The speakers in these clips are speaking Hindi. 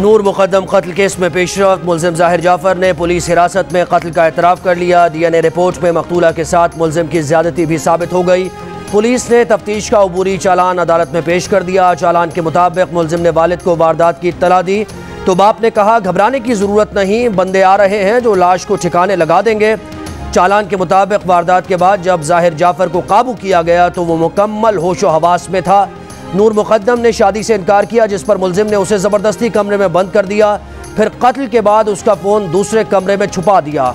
नूर मुकद्दम कत्ल केस में पेशरफ। मुलजिम जाहिर जाफर ने पुलिस हिरासत में कत्ल का एतराफ़ कर लिया। DNA रिपोर्ट में मकतूला के साथ मुलजिम की ज़्यादती भी साबित हो गई। पुलिस ने तफ्तीश का अबूरी चालान अदालत में पेश कर दिया। चालान के मुताबिक मुलजिम ने वालिद को वारदात की इत्तला दी तो बाप ने कहा घबराने की ज़रूरत नहीं, बंदे आ रहे हैं जो लाश को ठिकाने लगा देंगे। चालान के मुताबिक वारदात के बाद जब जाहिर जाफर को काबू किया गया तो वो मुकम्मल होशो हवास में था। नूर मुकद्दम ने शादी से इनकार किया, जिस पर मुलजिम ने उसे ज़बरदस्ती कमरे में बंद कर दिया। फिर कत्ल के बाद उसका फ़ोन दूसरे कमरे में छुपा दिया।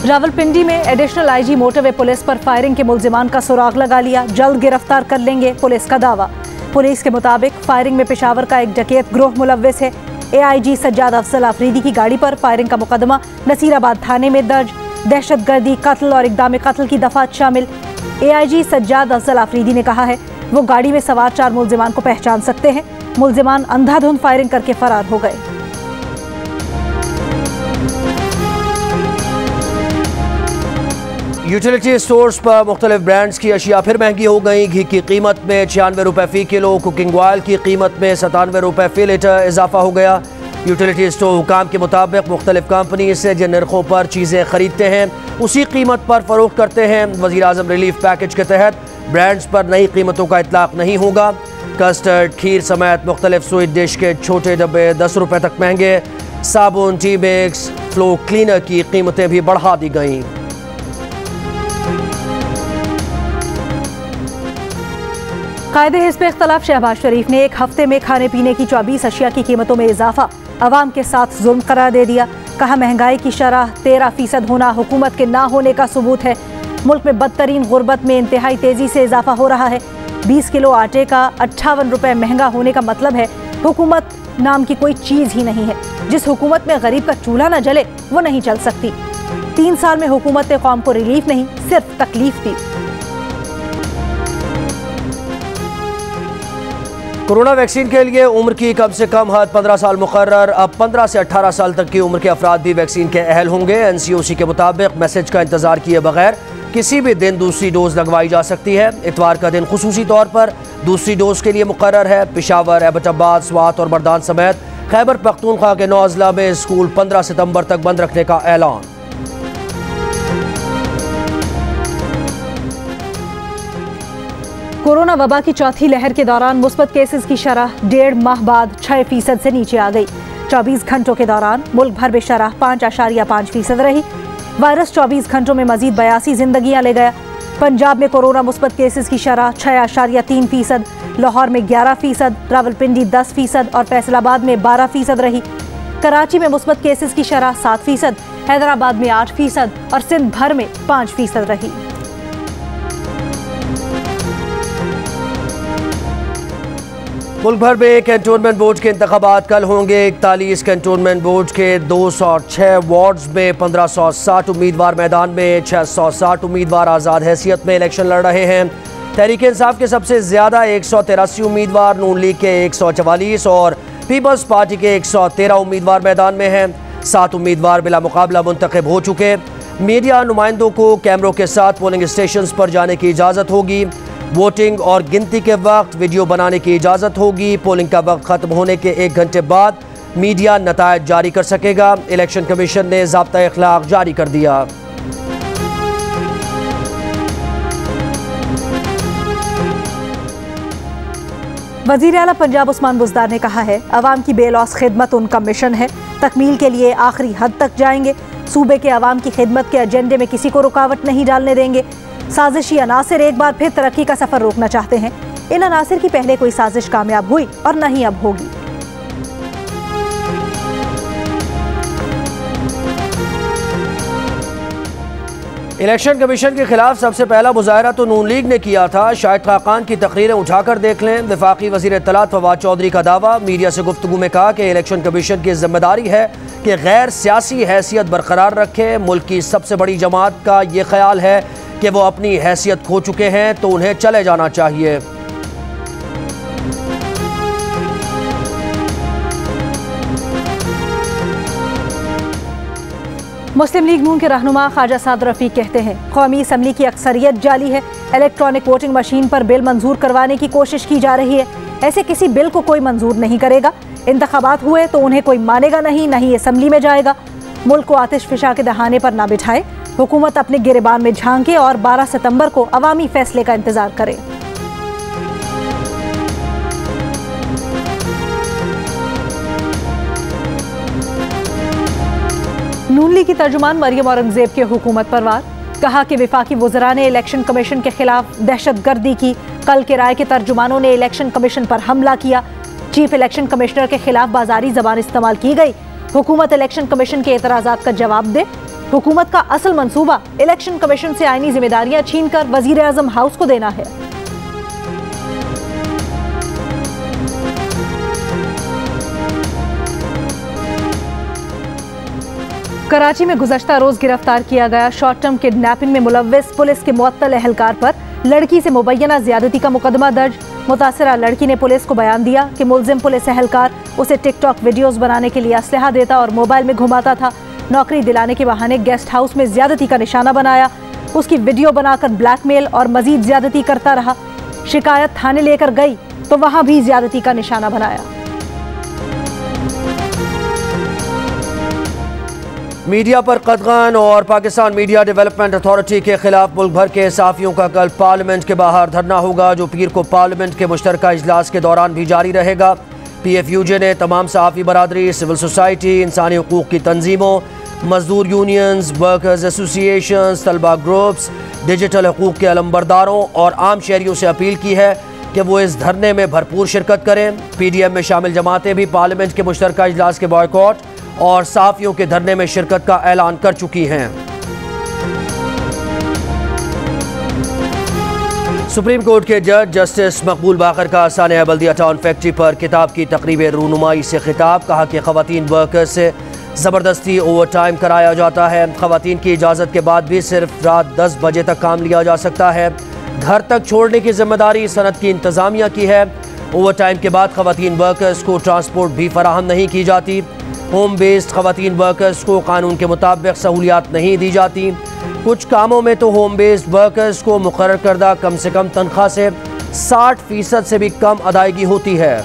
रावलपिंडी में एडिशनल IG मोटरवे पुलिस पर फायरिंग के मुलजिमान का सुराग लगा लिया। जल्द गिरफ्तार कर लेंगे, पुलिस का दावा। पुलिस के मुताबिक फायरिंग में पेशावर का एक डकैत ग्रोह मुलव्वस है। AIG सज्जाद अफजल आफरीदी की गाड़ी पर फायरिंग का मुकदमा नसीराबाद थाने में दर्ज। दहशतगर्दी, कत्ल और इक़दाम कत्ल की दफात शामिल। AIG सज्जाद अफजल आफरीदी ने कहा है वो गाड़ी में सवार 4 मुलजिमान को पहचान सकते हैं। मुलजिमान अंधाधुंध फायरिंग करके फरार हो गए। यूटिलिटी स्टोर्स पर मुख्तलिफ ब्रांड्स की अशिया फिर महंगी हो गई। घी की कीमत में 96 रुपये फ़ी किलो, कुकिंग ऑयल की कीमत में 97 रुपये फ़ी लीटर इजाफा हो गया। यूटिलिटी स्टोर हुकाम के मुताबिक मुख्तलिफ कंपनी से जिन नरखों पर चीज़ें खरीदते हैं उसी कीमत पर फ़रोख्त करते हैं। वज़ीर आज़म रिलीफ पैकेज के तहत ब्रांड्स पर नई कीमतों का इतलाक़ नहीं होगा। कस्टर्ड, खीर समेत मुख्तलिफ स्वीट डिश के छोटे डब्बे 10 रुपये तक महंगे। साबुन, टी मिक्स, फ्लो क्लीनर की कीमतें भी बढ़ा दी गईं। कायदे हिज़्ब इख्तिलाफ शहबाज शरीफ ने एक हफ्ते में खाने पीने की 24 अशिया की कीमतों में इजाफा अवाम के साथ जुल्म करार दे दिया। कहा महंगाई की शरह 13% होना हुकूमत के ना होने का सबूत है। मुल्क में बदतरीन गुर्बत में इंतहाई तेजी से इजाफा हो रहा है। 20 किलो आटे का 58 रुपये महंगा होने का मतलब है हुकूमत नाम की कोई चीज़ ही नहीं है। जिस हुकूमत में गरीब का चूल्हा न जले वो नहीं चल सकती। 3 साल में हुकूमत ने कौम को रिलीफ नहीं सिर्फ तकलीफ दी। कोरोना वैक्सीन के लिए उम्र की कम से कम हद 15 साल मुकर्रर। अब 15 से 18 साल तक की उम्र के अफराद भी वैक्सीन के अहल होंगे। NCOC के मुताबिक मैसेज का इंतजार किए बगैर किसी भी दिन दूसरी डोज लगवाई जा सकती है। इतवार का दिन खुसूसी तौर पर दूसरी डोज के लिए मुकर्रर है। पेशावर, एबटाबाद, स्वात और बरदान समेत खैबर पख्तूनख्वा के 9 अजला में स्कूल 15 सितंबर तक बंद रखने का ऐलान। कोरोना वबा की चौथी लहर के दौरान मुस्बत केसेस की शरह 1.5 माह बाद 6% से नीचे आ गई। 24 घंटों के दौरान मुल्क भर में शरह 5.5% रही। वायरस 24 घंटों में मजीद 82 जिंदगियां ले गया। पंजाब में कोरोना मुस्बत केसेस की शरह 6.3%, लाहौर में 11%, रावलपिंडी 10% और फैसलाबाद में 12% रही। कराची में मुस्बत केसेस की शरह 7%, हैदराबाद में 8% और सिंध भर में 5% रही। मुल्क भर में कैंटोनमेंट बोर्ड के इंतखाबात कल होंगे। 41 कैंटोनमेंट बोर्ड के 206 वार्ड्स में 1560 उम्मीदवार मैदान में। 660 उम्मीदवार आज़ाद हैसियत में इलेक्शन लड़ रहे हैं। तहरीक इंसाफ के सबसे ज़्यादा 183 उम्मीदवार, नून लीग के 144 और पीपल्स पार्टी के 113 उम्मीदवार मैदान में हैं। 7 उम्मीदवार बिला मुकाबला मुंतखब हो चुके। मीडिया नुमाइंदों को कैमरों के साथ पोलिंग स्टेशन पर जाने की इजाज़त होगी। वोटिंग और गिनती के वक्त वीडियो बनाने की इजाज़त होगी। पोलिंग का वक्त ख़त्म होने के 1 घंटे बाद मीडिया नतायज जारी कर सकेगा। इलेक्शन कमीशन ने ज़ाब्ता इखलाक जारी कर दिया। वज़ीर आला पंजाब उस्मान बुज़दार ने कहा है अवाम की बेलौस खिदमत उनका मिशन है। तकमील के लिए आखिरी हद तक जाएंगे। सूबे के अवाम की खिदमत के एजेंडे में किसी को रुकावट नहीं डालने देंगे। साजिशी अनासिर एक बार फिर तरक्की का सफर रोकना चाहते हैं। इन अनासिर की पहले कोई साजिश कामयाब हुई और न ही अब होगी। इलेक्शन कमीशन के खिलाफ सबसे पहला मुजाहरा तो नून लीग ने किया था। शाहिद खाकान की तकरीरें उठाकर देख लें। वफाकी वज़ीर इत्तलात फवाद चौधरी का दावा। मीडिया से गुफ्तगू में कहा कि इलेक्शन कमीशन की जिम्मेदारी है कि गैर सियासी हैसियत बरकरार रखे। मुल्क की सबसे बड़ी जमात का ये ख्याल है कि वो अपनी हैसियत खो चुके हैं तो उन्हें चले जाना चाहिए। मुस्लिम लीग नून के रहनुमा ख्वाजा साद रफीक कहते हैं कौमी असम्बली की अक्सरियत जाली है, इलेक्ट्रॉनिक वोटिंग मशीन पर बिल मंजूर करवाने की कोशिश की जा रही है। ऐसे किसी बिल को कोई मंजूर नहीं करेगा। इंतखाबात हुए तो उन्हें कोई मानेगा नहीं, न ही असम्बली में जाएगा। मुल्क को आतिश फिशा के दहाने पर ना बिठाए, हुकूमत अपने गिरेबान में झांके और 12 सितंबर को अवामी फैसले का इंतजार करे। नून लीग की तर्जुमान मरियम औरंगजेब के हुकूमत पर वार, कहा कि विफाकी वुज़रा ने इलेक्शन कमीशन के खिलाफ दहशतगर्दी की। कल के राय के तर्जुमानों ने इलेक्शन कमीशन पर हमला किया। चीफ इलेक्शन कमिश्नर के खिलाफ बाजारी जबान इस्तेमाल की गई। हुकूमत इलेक्शन कमीशन के एतराज़ात का जवाब दे। हुकूमत का असल मंसूबा इलेक्शन कमीशन से आईनी जिम्मेदारियां छीनकर वजीर आज़म हाउस को देना है। कराची में गुज़श्ता रोज गिरफ्तार किया गया शॉर्ट टर्म किडनैपिंग में मुलव्विस पुलिस के मुअत्तल एहलकार पर लड़की से मुबैना ज्यादती का मुकदमा दर्ज। मुतासिरा लड़की ने पुलिस को बयान दिया कि मुलजिम पुलिस एहलकार उसे टिकटॉक वीडियोस बनाने के लिए असलहा देता और मोबाइल में घुमाता था। नौकरी दिलाने के बहाने गेस्ट हाउस में ज्यादती का निशाना बनाया, उसकी वीडियो बनाकर ब्लैकमेल और मजीद ज्यादती करता रहा। शिकायत थाने लेकर गई तो वहां भी ज्यादती का निशाना बनाया। मीडिया पर कतगन और पाकिस्तान मीडिया डेवलपमेंट अथॉरिटी के खिलाफ मुल्क भर के सहाफ़ियों का कल पार्लियामेंट के बाहर धरना होगा, जो पीर को पार्लियामेंट के मुश्तरका इजलास के दौरान भी जारी रहेगा। PFUJ ने तमाम सहाफ़ी बरादरी, सिविल सोसाइटी, इंसानी हकूक़ की तंजीमों, मजदूर यूनियंस, वर्कर्स एसोसिएशंस, तलबा ग्रुप्स, डिजिटल हकूक़ के अलंबरदारों और आम शहरियों से अपील की है कि वो इस धरने में भरपूर शिरकत करें। PDM में शामिल जमातें भी पार्लियामेंट के मुश्तरका इजलास के बॉयकॉट और सहाफ़ियों के धरने में शिरकत का ऐलान कर चुकी हैं। सुप्रीम कोर्ट के जज जस्टिस मकबूल बाकर का सानिया बल्दिया टाउन फैक्ट्री पर किताब की तकरीब रूनुमाई से खिताब, कहा कि ख़वातीन वर्कर्स से ज़बरदस्ती ओवर टाइम कराया जाता है। ख़वातीन की इजाज़त के बाद भी सिर्फ रात 10 बजे तक काम लिया जा सकता है। घर तक छोड़ने की जिम्मेदारी सनत की इंतज़ामिया की है। ओवर टाइम के बाद ख़वातीन वर्कर्स को ट्रांसपोर्ट भी फराहम नहीं की जाती। होम बेस्ड ख़वातीन वर्कर्स को कानून के मुताबिक सहूलियात नहीं दी जाती। कुछ कामों में तो होम बेस्ड वर्कर्स को मुकर्रर करदा कम से कम तनख्वाह से 60% से भी कम अदायगी होती है।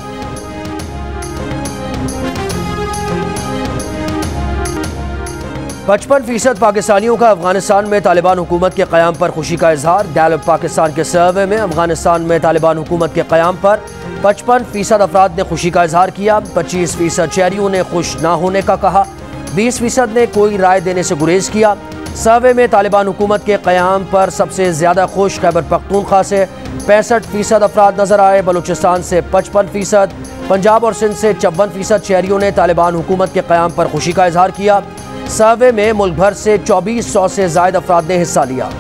55% पाकिस्तानियों का अफगानिस्तान में तालिबान हुकूमत के क़याम पर खुशी का इजहार। गैलप पाकिस्तान के सर्वे में अफगानिस्तान में तालिबान हुकूमत के क़याम पर 55% अफराद ने खुशी का इजहार किया। 25% शहरियों ने खुश ना होने का कहा। 20% ने कोई राय देने से गुरेज किया। सर्वे में तालिबान हुकूमत के क़याम पर सबसे ज़्यादा खुश खैबर पख्तूनख्वा से 65% अफराद नजर आए। बलूचिस्तान से 55%, पंजाब और सिंध से 54% शहरियों ने तालिबान हुकूमत के क़याम पर खुशी का इजहार किया। सर्वे में मुल्क भर से 2400 से ज़ायद अफराद ने हिस्सा लिया।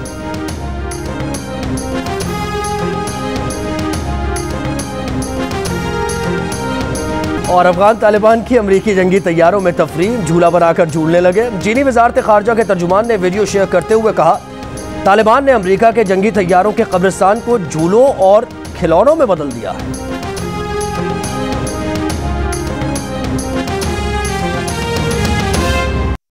और अफगान तालिबान की अमरीकी जंगी तैयारों में तफरीह, झूला बनाकर झूलने लगे। चीनी वजारत खारजा के तर्जुमान ने वीडियो शेयर करते हुए कहा, तालिबान ने अमरीका के जंगी तैयारों के कब्रिस्तान को झूलों और खिलौनों में बदल दिया है।